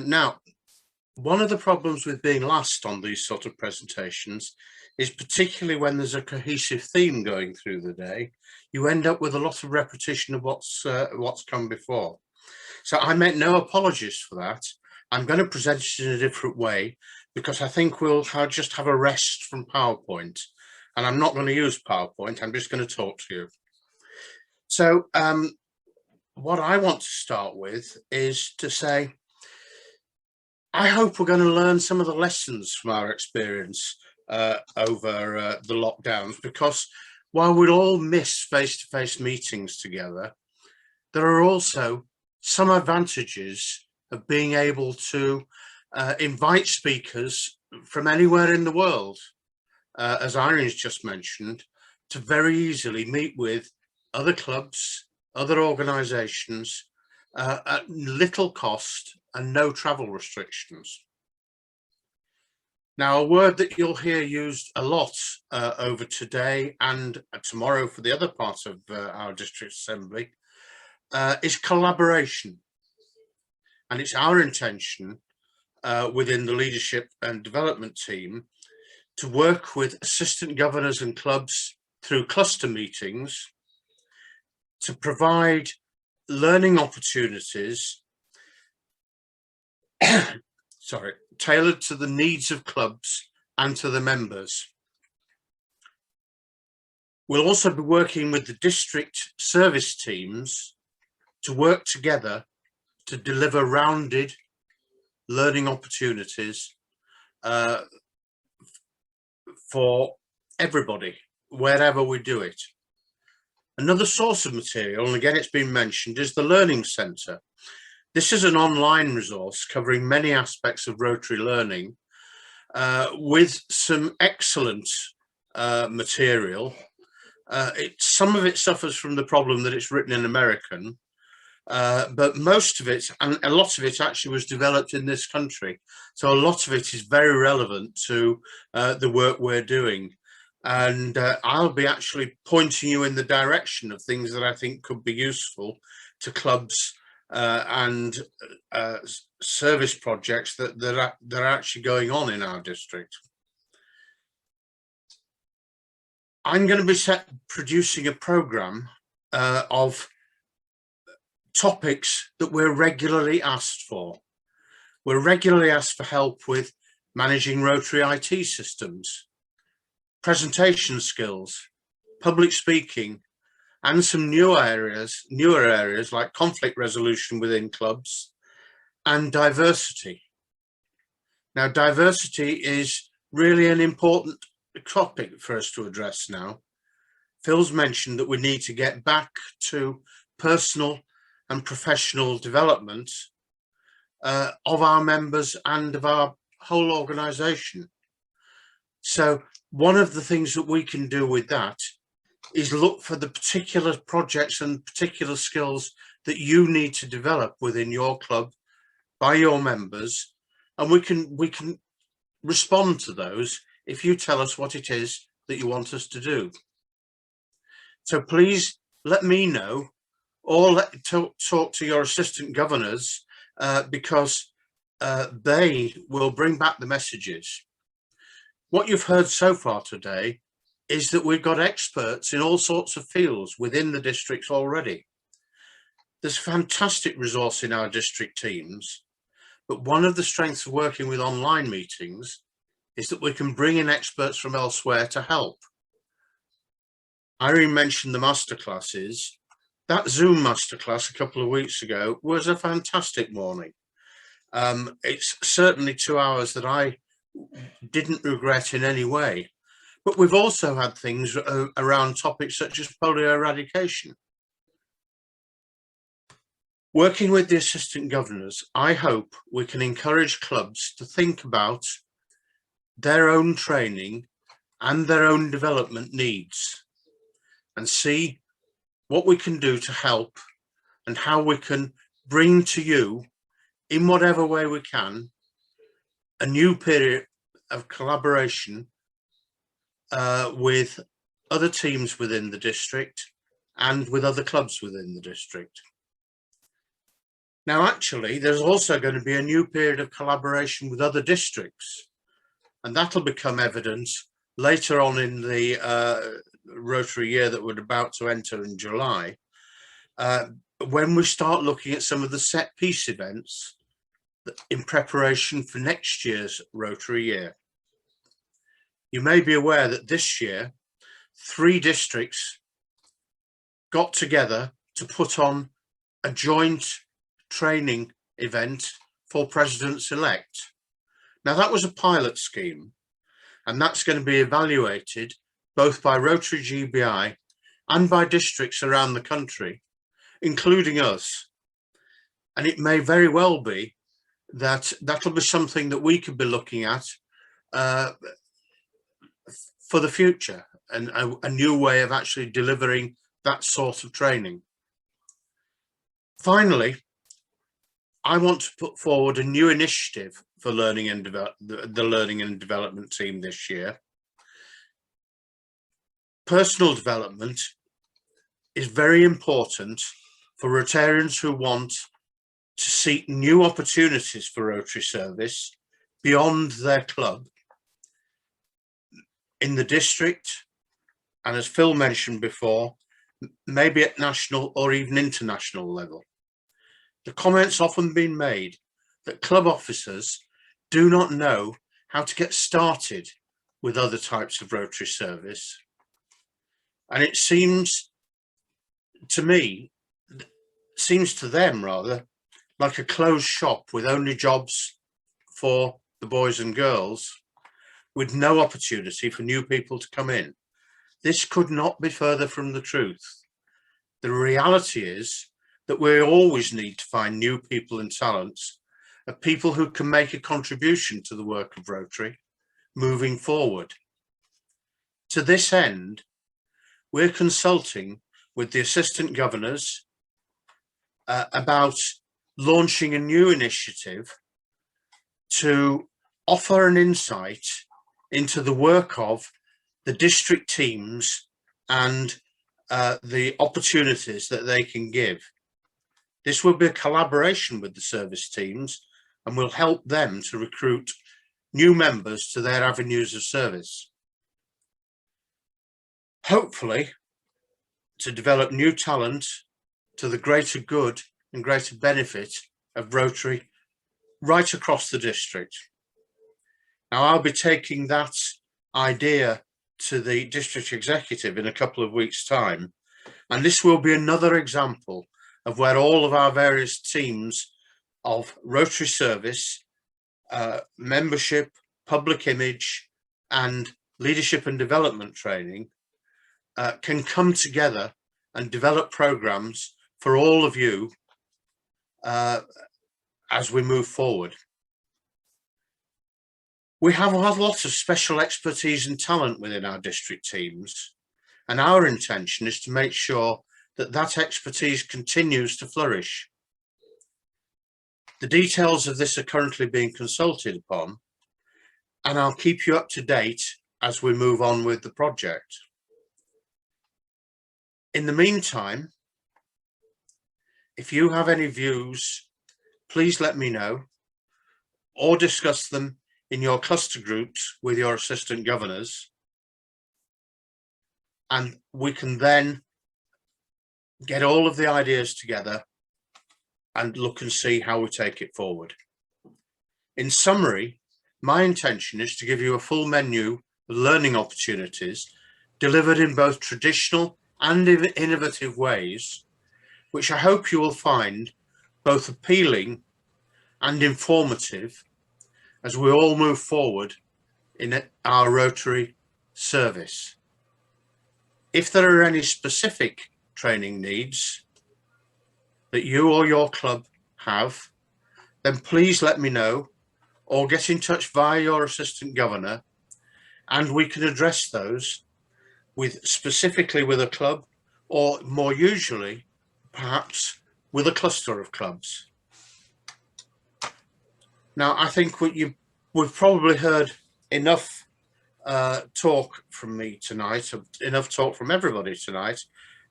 Now, one of the problems with being last on these sort of presentations is particularly when there's a cohesive theme going through the day, you end up with a lot of repetition of what's come before. So I make no apologies for that. I'm going to present it in a different way because I think we'll just have a rest from PowerPoint, and I'm not going to use PowerPoint. I'm just going to talk to you. So what I want to start with is to say, I hope we're going to learn some of the lessons from our experience over the lockdowns, because while we'll all miss face-to-face meetings together, there are also some advantages of being able to invite speakers from anywhere in the world, as Irene's just mentioned, to very easily meet with other clubs, other organisations at little cost and no travel restrictions. Now, a word that you'll hear used a lot over today and tomorrow for the other part of our district assembly is collaboration. And it's our intention within the leadership and development team to work with assistant governors and clubs through cluster meetings to provide learning opportunities tailored to the needs of clubs and to the members. We'll also be working with the district service teams to work together to deliver rounded learning opportunities for everybody, wherever we do it. Another source of material, and again it's been mentioned, is the Learning Centre. This is an online resource covering many aspects of Rotary learning with some excellent material. Some of it suffers from the problem that it's written in American, but most of it, and a lot of it actually was developed in this country. So a lot of it is very relevant to the work we're doing. And I'll be actually pointing you in the direction of things that I think could be useful to clubs and service projects that are actually going on in our district. I'm going to be producing a programme of topics that we're regularly asked for. We're regularly asked for help with managing Rotary IT systems, presentation skills, public speaking, and some newer areas like conflict resolution within clubs and diversity. Now, diversity is really an important topic for us to address now. Phil's mentioned that we need to get back to personal and professional development of our members and of our whole organisation. So one of the things that we can do with that is look for the particular projects and particular skills that you need to develop within your club by your members, and we can respond to those if you tell us what it is that you want us to do. So please let me know, or talk to your assistant governors, because they will bring back the messages. What you've heard so far today is that we've got experts in all sorts of fields within the districts already. There's fantastic resource in our district teams, but one of the strengths of working with online meetings is that we can bring in experts from elsewhere to help. Irene mentioned the masterclasses. That Zoom masterclass a couple of weeks ago was a fantastic morning. It's certainly 2 hours that I didn't regret in any way. But we've also had things around topics such as polio eradication. Working with the assistant governors, I hope we can encourage clubs to think about their own training and their own development needs and see what we can do to help and how we can bring to you, in whatever way we can, a new period of collaboration with other teams within the district and with other clubs within the district. Now, actually, there's also going to be a new period of collaboration with other districts, and that'll become evident later on in the Rotary year that we're about to enter in July, when we start looking at some of the set piece events in preparation for next year's Rotary year. You may be aware that this year, 3 districts got together to put on a joint training event for presidents-elect. Now, that was a pilot scheme, and that's going to be evaluated both by Rotary GBI and by districts around the country, including us. And it may very well be that that'll be something that we could be looking at for the future, and a new way of actually delivering that sort of training. Finally, I want to put forward a new initiative for learning and the learning and development team this year. Personal development is very important for Rotarians who want to seek new opportunities for Rotary service beyond their club, in the district, and as Phil mentioned before, maybe at national or even international level. The comment's often been made that club officers do not know how to get started with other types of Rotary service. And it seems to me, seems to them rather, like a closed shop with only jobs for the boys and girls, with no opportunity for new people to come in. This could not be further from the truth. The reality is that we always need to find new people and talents, of people who can make a contribution to the work of Rotary moving forward. To this end, we're consulting with the assistant governors about launching a new initiative to offer an insight into the work of the district teams and the opportunities that they can give. This will be a collaboration with the service teams and will help them to recruit new members to their avenues of service. Hopefully, to develop new talent to the greater good and greater benefit of Rotary right across the district. Now, I'll be taking that idea to the district executive in a couple of weeks' time, and this will be another example of where all of our various teams of Rotary service, membership, public image, and leadership and development training can come together and develop programs for all of you as we move forward. We have a lot of special expertise and talent within our district teams, and our intention is to make sure that that expertise continues to flourish. The details of this are currently being consulted upon, and I'll keep you up to date as we move on with the project. In the meantime, if you have any views, please let me know, or discuss them in your cluster groups with your assistant governors, and we can then get all of the ideas together and look and see how we take it forward. In summary, my intention is to give you a full menu of learning opportunities delivered in both traditional and innovative ways, which I hope you will find both appealing and informative as we all move forward in our Rotary service. If there are any specific training needs that you or your club have, then please let me know or get in touch via your assistant governor, and we can address those specifically with a club, or more usually perhaps with a cluster of clubs. Now, I think we've probably heard enough talk from me tonight, enough talk from everybody tonight.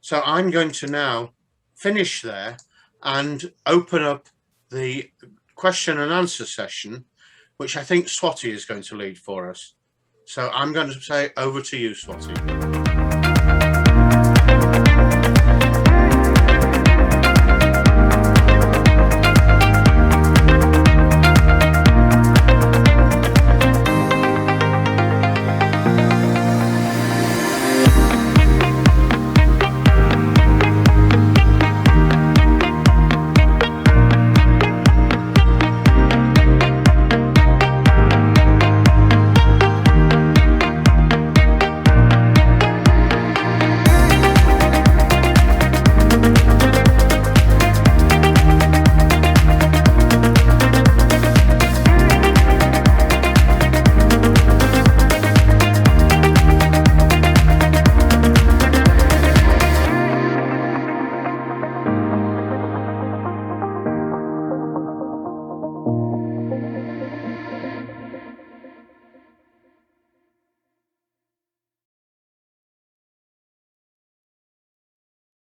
So I'm going to now finish there and open up the question and answer session, which I think Swati is going to lead for us. So I'm going to say over to you, Swati.